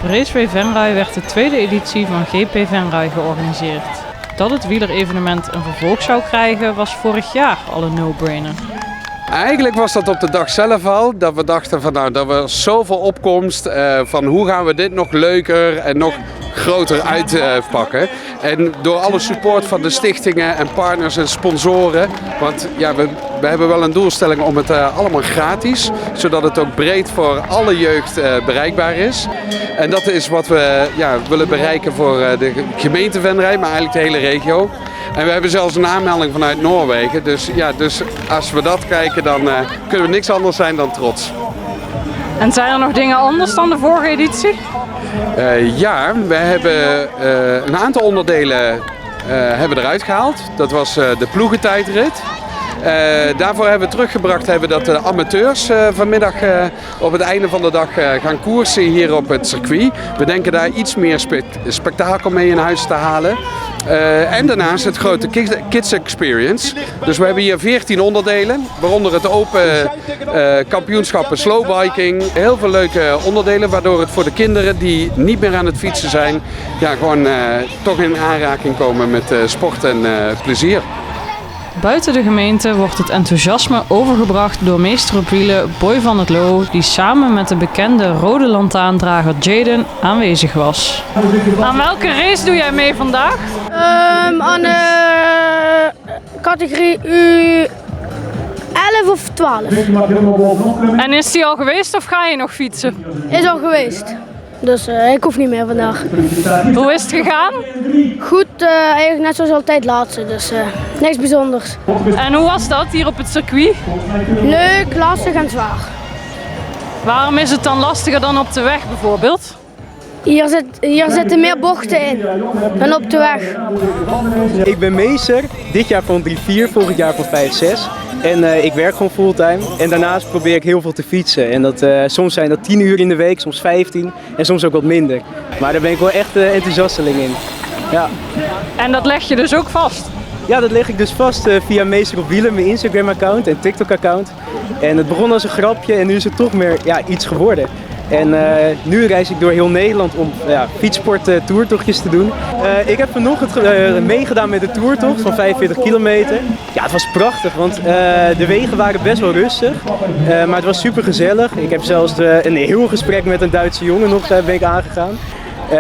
Raceway Venray werd de tweede editie van GP Venray georganiseerd. Dat het wielerevenement een vervolg zou krijgen was vorig jaar al een no-brainer. Eigenlijk was dat op de dag zelf al, dat we dachten van nou, dat we zoveel opkomst van hoe gaan we dit nog leuker en nog groter uitpakken. En door alle support van de stichtingen en partners en sponsoren, want ja, we hebben wel een doelstelling om het allemaal gratis, zodat het ook breed voor alle jeugd bereikbaar is. En dat is wat we willen bereiken voor de gemeente Venray, maar eigenlijk de hele regio. En we hebben zelfs een aanmelding vanuit Noorwegen, dus als we dat kijken dan kunnen we niks anders zijn dan trots. En zijn er nog dingen anders dan de vorige editie? Ja, we hebben een aantal onderdelen hebben eruit gehaald. Dat was de ploegentijdrit. Daarvoor hebben we teruggebracht dat de amateurs vanmiddag op het einde van de dag gaan koersen hier op het circuit. We denken daar iets meer spektakel mee in huis te halen. En daarnaast het grote Kids Experience. Dus we hebben hier 14 onderdelen, waaronder het open kampioenschappen slowbiking. Heel veel leuke onderdelen, waardoor het voor de kinderen die niet meer aan het fietsen zijn, gewoon toch in aanraking komen met sport en plezier. Buiten de gemeente wordt het enthousiasme overgebracht door meester op wielen Boy van het Loo, die samen met de bekende rode lantaarndrager Jaden aanwezig was. Aan welke race doe jij mee vandaag? Aan categorie U11 of 12. En is die al geweest of ga je nog fietsen? Is al geweest. Dus ik hoef niet meer vandaag. Hoe is het gegaan? Goed, eigenlijk net zoals altijd laatste, dus niks bijzonders. En hoe was dat hier op het circuit? Leuk, lastig en zwaar. Waarom is het dan lastiger dan op de weg bijvoorbeeld? Hier zitten meer bochten in dan op de weg. Ik ben meester, dit jaar van 3-4, volgend jaar van 5-6. En ik werk gewoon fulltime. En daarnaast probeer ik heel veel te fietsen. En soms zijn dat 10 uur in de week, soms 15 en soms ook wat minder. Maar daar ben ik wel echt enthousiasteling in. Ja. En dat leg je dus ook vast? Ja, dat leg ik dus vast via Meester op Wielen, mijn Instagram-account en TikTok-account. En het begon als een grapje en nu is het toch meer iets geworden. En nu reis ik door heel Nederland om fietssport-toertochtjes te doen. Ik heb vanochtend meegedaan met de toertocht van 45 kilometer. Ja, het was prachtig, want de wegen waren best wel rustig, maar het was super gezellig. Ik heb zelfs een heel gesprek met een Duitse jongen nog ben ik aangegaan.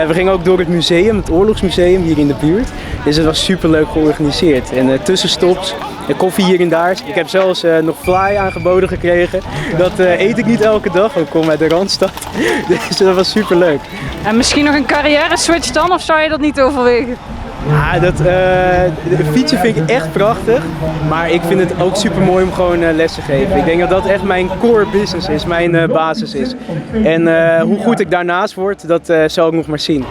We gingen ook door het museum, het oorlogsmuseum hier in de buurt. Dus het was super leuk georganiseerd. En tussenstops, koffie hier en daar. Ik heb zelfs nog fly aangeboden gekregen. Dat eet ik niet elke dag, ook kom uit de Randstad. Dus dat was super leuk. En misschien nog een carrière switch dan, of zou je dat niet overwegen? Ja, fietsen vind ik echt prachtig, maar ik vind het ook super mooi om gewoon les te geven. Ik denk dat dat echt mijn core business is, mijn basis is. En hoe goed ik daarnaast word, dat zal ik nog maar zien.